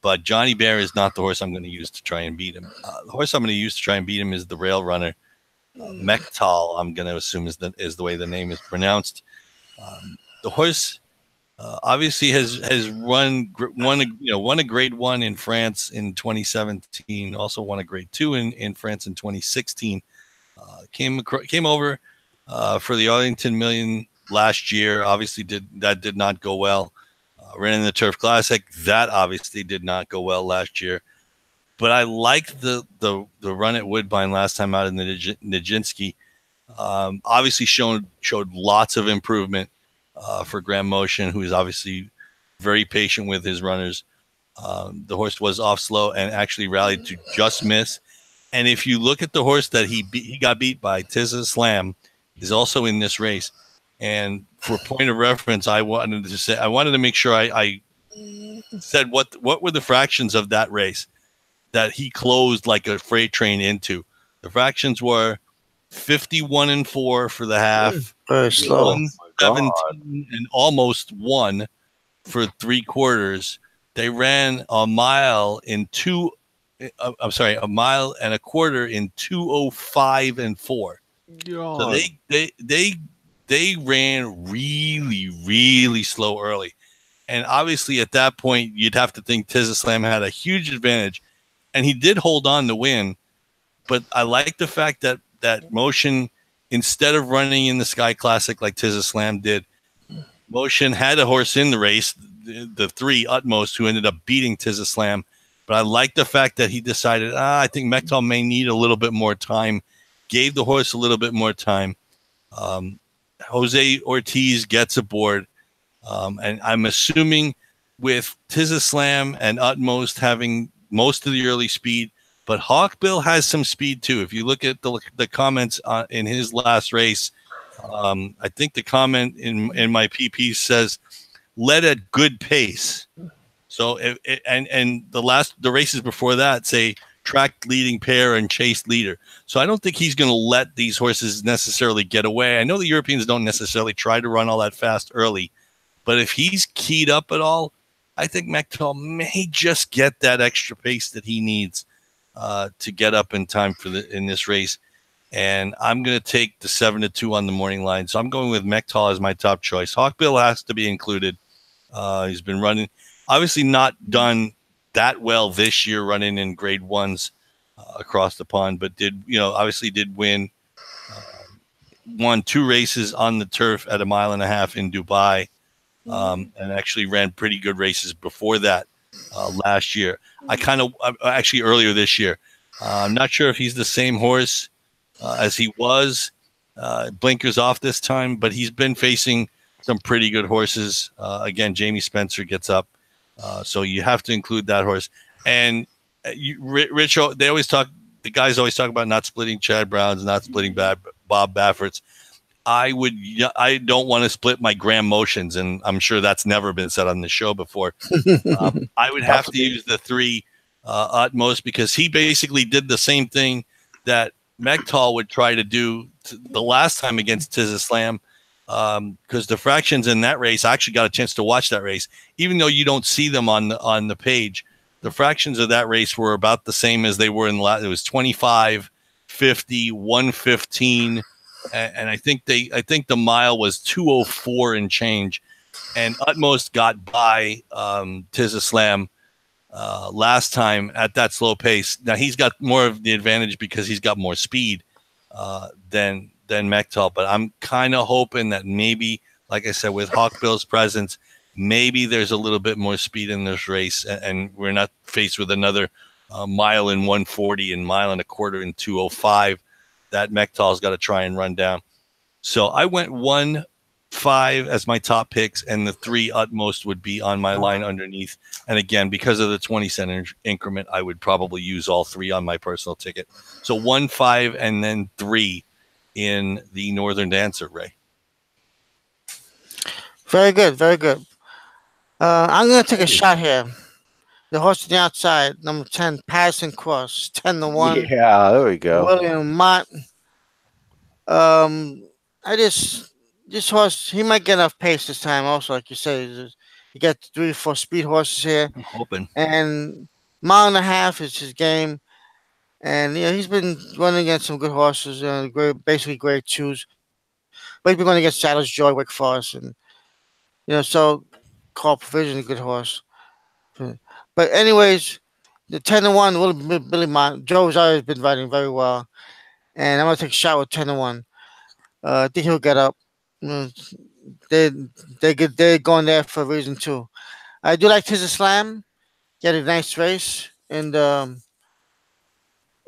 But Johnny Bear is not the horse I'm going to use to try and beat him. The horse I'm going to use to try and beat him is the Rail Runner, Mechtal. I'm going to assume is the way the name is pronounced. The horse obviously has won a Grade 1 in France in 2017. Also won a Grade 2 in France in 2016. Came over for the Arlington Million last year. Obviously did not go well. Ran in the Turf Classic. That obviously did not go well last year. But I liked the run at Woodbine last time out in the Nijinsky. Obviously showed lots of improvement for Graham Motion, who is obviously very patient with his runners. The horse was off slow and actually rallied to just miss. And if you look at the horse that he got beat by, Tizza Slam, is also in this race. And for point of reference, I wanted to make sure I said what were the fractions of that race that he closed like a freight train into. The fractions were 51-4 for the half,
Very slow.
117 and almost 1 for 3/4. They ran a mile and a mile and a quarter in 2:05 and 4. So they ran really, really slow early. And obviously at that point, you'd have to think Tizza Slam had a huge advantage. And he did hold on to win. But I like the fact that Motion, instead of running in the Sky Classic like Tizza Slam did, Motion had a horse in the race, the 3 Utmost, who ended up beating Tizza Slam. But I like the fact that he decided, I think Mechtal may need a little bit more time, gave the horse a little bit more time. Jose Ortiz gets aboard. And I'm assuming with Tizza Slam and Utmost having most of the early speed, but Hawkbill has some speed too. If you look at the comments in his last race, I think the comment in my PP says, led at good pace. So the races before that say tracked leading pair and chased leader. So I don't think he's going to let these horses necessarily get away. I know the Europeans don't necessarily try to run all that fast early, but if he's keyed up at all, I think Mechtal may just get that extra pace that he needs to get up in time in this race. And I'm going to take the 7-2 on the morning line. So I'm going with Mechtal as my top choice. Hawkbill has to be included. He's been running, obviously not done that well this year, running in Grade 1s across the pond, but obviously did win. Won 2 races on the turf at a mile and a half in Dubai, and actually ran pretty good races before that last year. Actually earlier this year. I'm not sure if he's the same horse as he was. Blinkers off this time, but he's been facing some pretty good horses. Again, Jamie Spencer gets up. So you have to include that horse. And Rich, the guys always talk about not splitting Chad Browns, not splitting Bob Baffert's. I don't want to split my Graham motions, and I'm sure that's never been said on the show before. I would have to use the 3 utmost, because he basically did the same thing that Mektal would try to do the last time against Tizislam, because the fractions in that race, I actually got a chance to watch that race, even though you don't see them on the page. The fractions of that race were about the same as they were in it was 25, 50, 115, and I think the mile was 204 and change, and Utmost got by Tizislam last time at that slow pace. Now he's got more of the advantage because he's got more speed than Mektal, but I'm kind of hoping that maybe, like I said, with Hawkbill's presence, maybe there's a little bit more speed in this race, and we're not faced with another mile in 140 and mile and a quarter in 205 that Mektal's got to try and run down. So I went 1-5 as my top picks, and the 3 utmost would be on my line underneath. And again, because of the 20-cent increment, I would probably use all 3 on my personal ticket. So 1-5 and then 3 in the Northern Dancer, Ray.
Very good, very good. I'm going to take a shot here. The horse on the outside, number 10, Patterson Cross, 10-1.
Yeah, there we go.
William Mott. This horse, he might get enough pace this time. Also, like you say, you got 3 or 4 speed horses here,
I'm hoping.
and mile and a half is his game. And he's been running against some good horses, basically grade 2s. But he's been going against Saddler's Joy, Wake Forest, and so Carl Provision, a good horse. But anyways, the 10-1, Billy Mott. Joe's always been riding very well, and I'm gonna take a shot with 10-1. I think he'll get up. They they're going there for a reason too. I do like Tizza Slam. He had a nice race, and the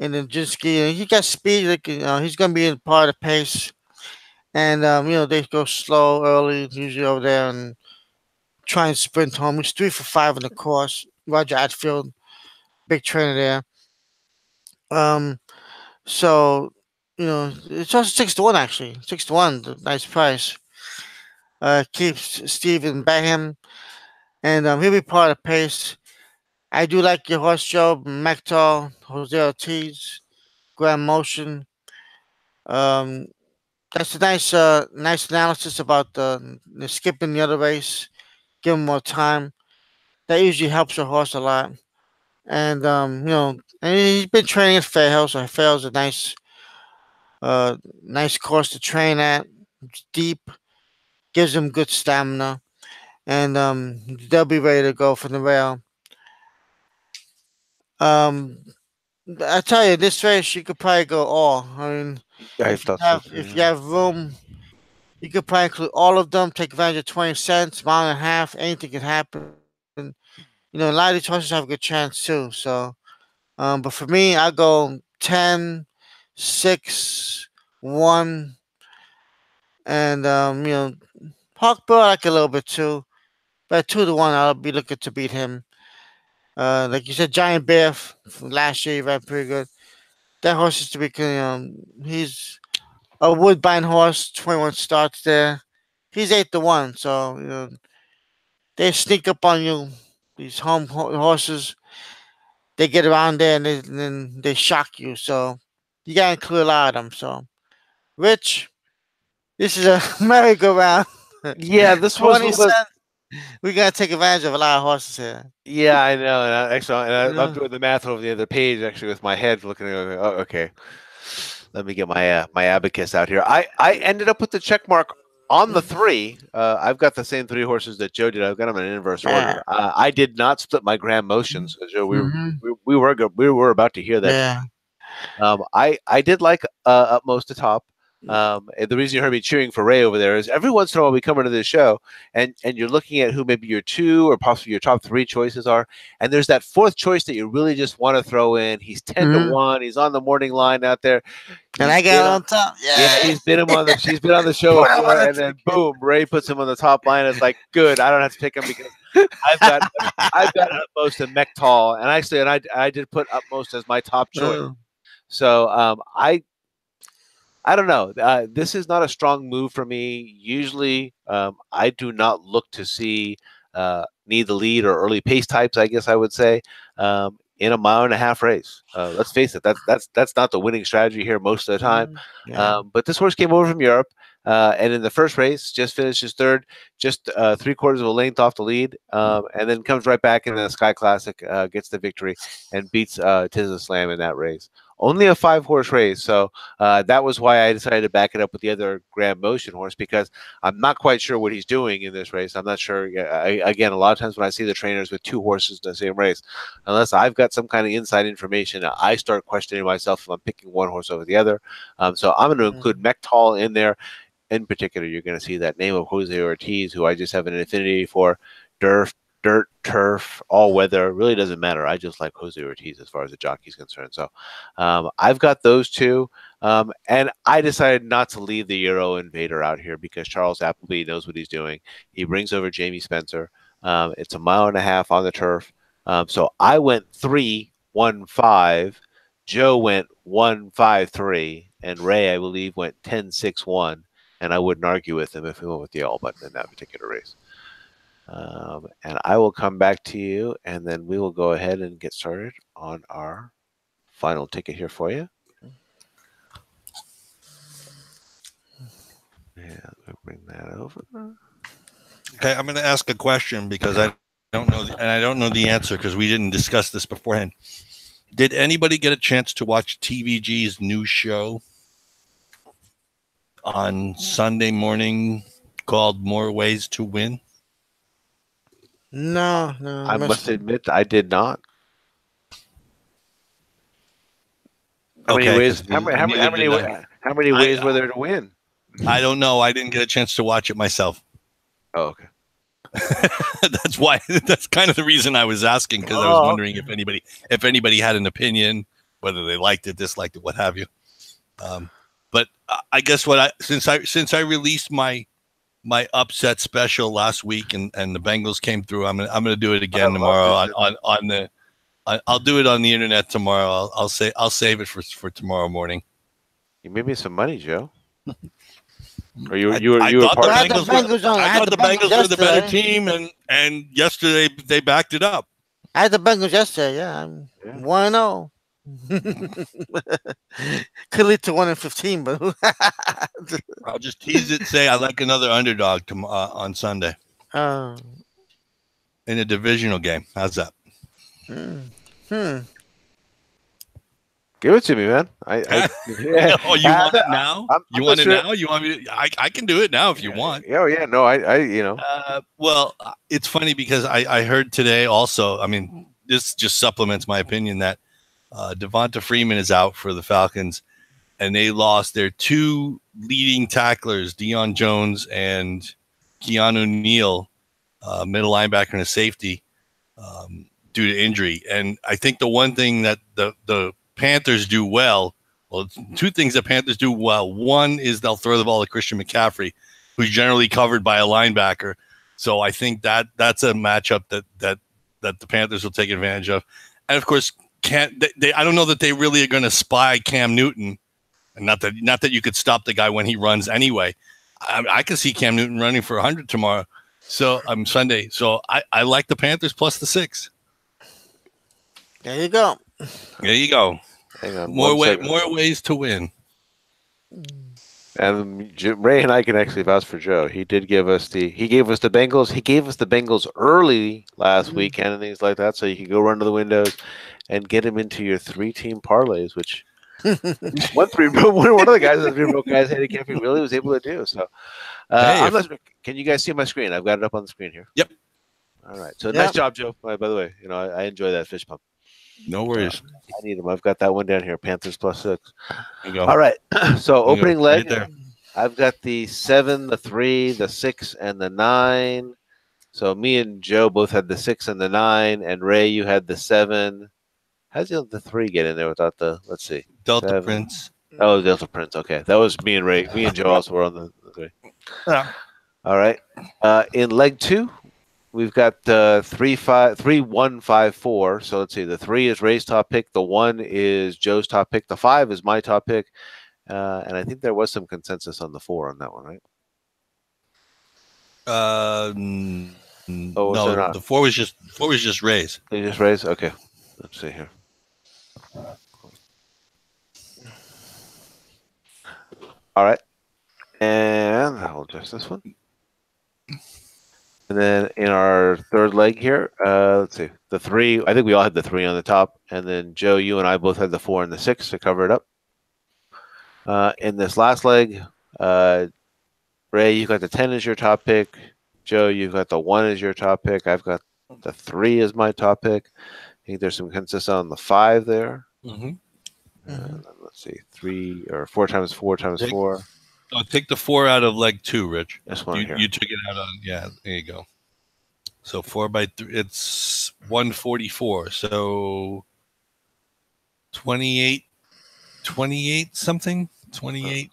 Jinski, he got speed. Like, he's gonna be in part of the pace, and they go slow early usually over there and try and sprint home. He's 3 for 5 in the course. Roger Atfield, big trainer there. Um, so it's also 6-1 actually. 6-1, nice price. Keeps Steven Baham, and he'll be part of pace. I do like your horse Joe Mektal, Jose Ortiz, Grand Motion. Um, that's a nice analysis about the skipping the other race, give him more time. That usually helps a horse a lot. And and he's been training at Fairhill, so Fairhill's a nice course to train at. It's deep, gives him good stamina, and they'll be ready to go for the rail. Um, I tell you, this race you could probably go all. I mean,
I thought so too,
if you
yeah.
have room, you could probably include all of them. Take advantage of 20 cents, mile and a half. Anything can happen. A lot of these horses have a good chance too. So, but for me, I go 10, 6, 1, and Hawkbill I like a little bit too. But 2-1, I'll be looking to beat him. Like you said, Giant Bear from last year, he ran pretty good. That horse is to be, he's a Woodbine horse, 21 starts there. He's 8-1, so they sneak up on you. These horses, they get around there and then they shock you. So you gotta include a lot of them. So, Rich, this is a merry-go-round.
Yeah, this was
20 cents. We gotta take advantage of a lot of horses here.
Yeah, I know. And I'm
Yeah.
doing the math over the other page actually with my head looking at it. Oh, okay. Let me get my abacus out here. I ended up with the check mark on the 3. I've got the same 3 horses that Joe did. I've got them in inverse order. I did not split my Grand Motions. Joe, we were good. We were about to hear that.
Yeah.
I did like Utmost to top. And the reason you heard me cheering for Ray over there is every once in a while we come into this show and you're looking at who maybe your 2 or possibly your top 3 choices are, and there's that 4th choice that you really just want to throw in. He's 10-1. He's on the morning line out there,
and I got on top.
Yeah, she's been on the show before, and then boom, Ray puts him on the top line. It's like, good, I don't have to pick him because I've got Utmost and Mektal, and actually, I did put Utmost as my top choice. So I I don't know. This is not a strong move for me. Usually, I do not look to see need the lead or early pace types. I guess I would say in a mile and a half race. Let's face it. That's not the winning strategy here most of the time.
Yeah.
But this horse came over from Europe, and in the first race, just finishes third, just 3/4 of a length off the lead, and then comes right back in the Sky Classic, gets the victory, and beats Tiz the Slam in that race. Only a 5-horse race, so that was why I decided to back it up with the other Grand Motion horse, because I'm not quite sure what he's doing in this race. I'm not sure. Again, a lot of times when I see the trainers with 2 horses in the same race, unless I've got some kind of inside information, I start questioning myself if I'm picking one horse over the other. So I'm going to include Mectal in there. In particular, you're going to see that name of Jose Ortiz, who I just have an affinity for. Dirt, turf, all weather, really doesn't matter. I just like Jose Ortiz as far as the jockey's concerned. So I've got those two. And I decided not to leave the Euro Invader out here because Charles Appleby knows what he's doing. He brings over Jamie Spencer. It's a mile and a half on the turf. So I went 3-1-5. Joe went 1-5-3. And Ray, I believe, went 10-6-1. And I wouldn't argue with him if he went with the all button in that particular race. And I will come back to you, and then we will go ahead and get started on our final ticket here for you. Yeah, let me bring that over.
Okay, I'm going to ask a question because I don't know, and I don't know the answer because we didn't discuss this beforehand. Did anybody get a chance to watch TVG's new show on Sunday morning called More Ways to Win?
No.
I must admit, I did not. How many ways? How many ways were there to win?
I don't know. I didn't get a chance to watch it myself.
Oh, okay.
That's why. That's kind of the reason I was asking, because I was wondering if anybody had an opinion, whether they liked it, disliked it, what have you. But I guess since I released my upset special last week and the Bengals came through, I'm gonna do it again tomorrow I'll do it on the internet tomorrow. I'll save it for tomorrow morning.
You made me some money, Joe. Or
I thought the Bengals were the better team, and yesterday they backed it up.
I had the Bengals yesterday. Yeah, I'm 1-0. Could lead to 1-15, but
I'll just tease it. Say I like another underdog on Sunday in a divisional game. How's that?
Give it to me, man.
Yeah. Oh, you want it now? You want it now? You want me? I can do it now if you want.
Oh yeah, no, I
well, it's funny because I heard today also. I mean, this just supplements my opinion that Devonta Freeman is out for the Falcons, and they lost their 2 leading tacklers, Deion Jones and Keanu Neal, middle linebacker and a safety, due to injury. And I think the one thing that the Panthers do well, 2 things that Panthers do well. One is they'll throw the ball to Christian McCaffrey, who's generally covered by a linebacker. So I think that's a matchup that the Panthers will take advantage of. And of course, I don't know that they really are going to spy Cam Newton, and not that you could stop the guy when he runs anyway. I can see Cam Newton running for 100 tomorrow. So Sunday. So I like the Panthers plus the 6.
There you go.
There you go.
Hang on,
more ways to win.
And Ray and I can actually vouch for Joe. He gave us the Bengals. He gave us the Bengals early last weekend and things like that, so you can go run to the windows and get him into your 3-team parlays, which one of the guys in the 3 broke guys handicapping really was able to do. So, can you guys see my screen? I've got it up on the screen here.
Yep.
All right. So nice job, Joe. By the way, I enjoy that fish pump.
No worries.
I need them. I've got that one down here. Panthers plus 6.
There you go.
All right. So opening leg.
Right there.
I've got the 7, the 3, the 6, and the 9. So me and Joe both had the 6 and the 9, and Ray, you had the 7. How'd the 3 get in there without the? Let's see.
Delta
7.
Prince.
Oh, Delta Prince. Okay, that was me and Ray. Me and Joe also were on the 3.
Yeah.
All right. In leg 2. We've got 3-1-5-4. So let's see. The 3 is Ray's top pick. The 1 is Joe's top pick. The 5 is my top pick. And I think there was some consensus on the 4 on that one, right? Oh, was
No,
there
the
not?
four was just raised.
They just raised? Okay. Let's see here. All right. And I'll adjust this one. And then in our third leg here, let's see. The 3, I think we all had the 3 on the top. And then Joe, you and I both had the 4 and the 6 to cover it up. In this last leg, Ray, you got the 10 as your top pick. Joe, you've got the 1 as your top pick. I've got the 3 as my top pick. I think there's some consensus on the 5 there. Let's see, 3 or 4 times 4 times 4.
Oh, take the 4 out of leg 2, Rich.
This one here.
You took it out on, yeah, there you go. So 4 by 3, it's 144. So 28 something? 28,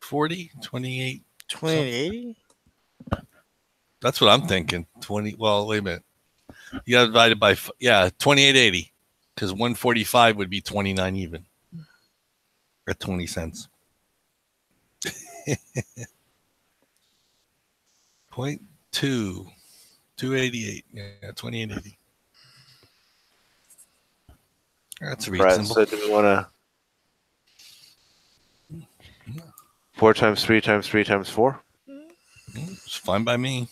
40, 28.
2880?
That's what I'm thinking. 20. Well, wait a minute. You got to divide it by, 2880. Because 145 would be 29 even. Or 20 cents. 0.2. 288. Yeah, 2880. That's reasonable.
Right, so do we want to 4 times 3 times 3 times 4?
It's fine by me.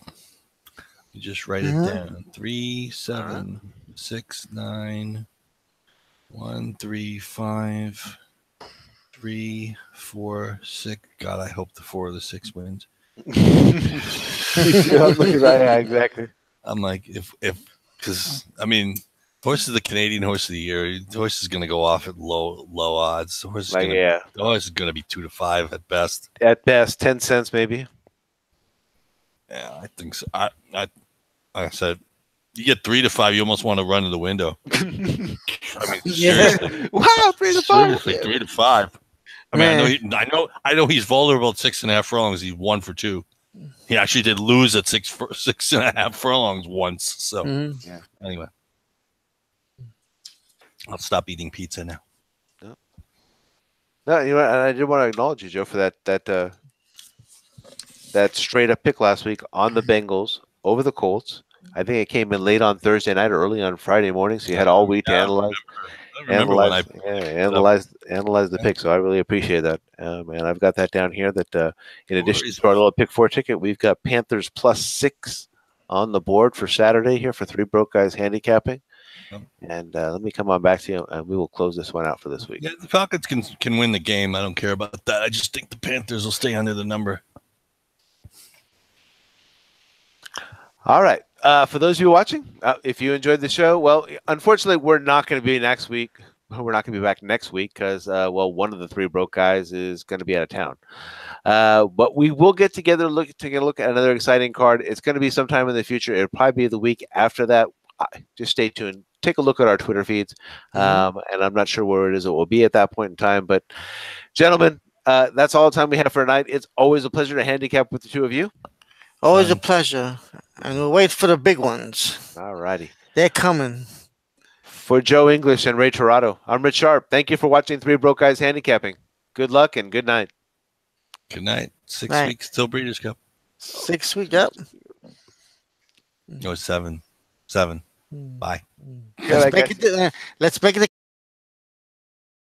You just write it down. 3, 7, 6, 9, 1, 3, 5, 3, 4, 6. God, I hope the 4 or the 6 wins.
I'm looking right at exactly.
I'm like, because I mean, horse is the Canadian horse of the year. The horse is going to go off at low odds. The horse is going to be 2 to 5 at best.
At best, 10 cents maybe.
Yeah, I think so. Like I said, you get 3 to 5, you almost want to run to the window. I mean, seriously.
Wow, 3 to 5.
Seriously, 3 to 5. I mean, I know he's vulnerable at 6.5 furlongs. He's 1 for 2. He actually did lose at 6.5 furlongs once. So anyway, I'll stop eating pizza now.
No, you know, and I did want to acknowledge you, Joe, for that straight up pick last week on the Bengals over the Colts. I think it came in late on Thursday night or early on Friday morning, so you had all week to analyze the pick. So I really appreciate that, and I've got that down here. That in addition to our little pick 4 ticket, we've got Panthers +6 on the board for Saturday here for 3 Broke Guys handicapping. And let me come on back to you, and we will close this one out for this week.
Yeah, the Falcons can win the game. I don't care about that. I just think the Panthers will stay under the number.
All right. For those of you watching, if you enjoyed the show, well, unfortunately, we're not going to be next week. We're not going to be back next week because, one of the 3 Broke Guys is going to be out of town. But we will get together, take a look at another exciting card. It's going to be sometime in the future. It'll probably be the week after that. Just stay tuned. Take a look at our Twitter feeds. And I'm not sure where it will be at that point in time. But, gentlemen, that's all the time we have for tonight. It's always a pleasure to handicap with the 2 of you.
Always a pleasure. And we'll wait for the big ones.
All righty.
They're coming.
For Joe English and Ray Torado, I'm Rich Sharp. Thank you for watching 3 Broke Guys Handicapping. Good luck and good night.
Good night. 6 weeks till Breeders' Cup.
6 weeks, yep.
No, 7. 7. Bye.
Let's make it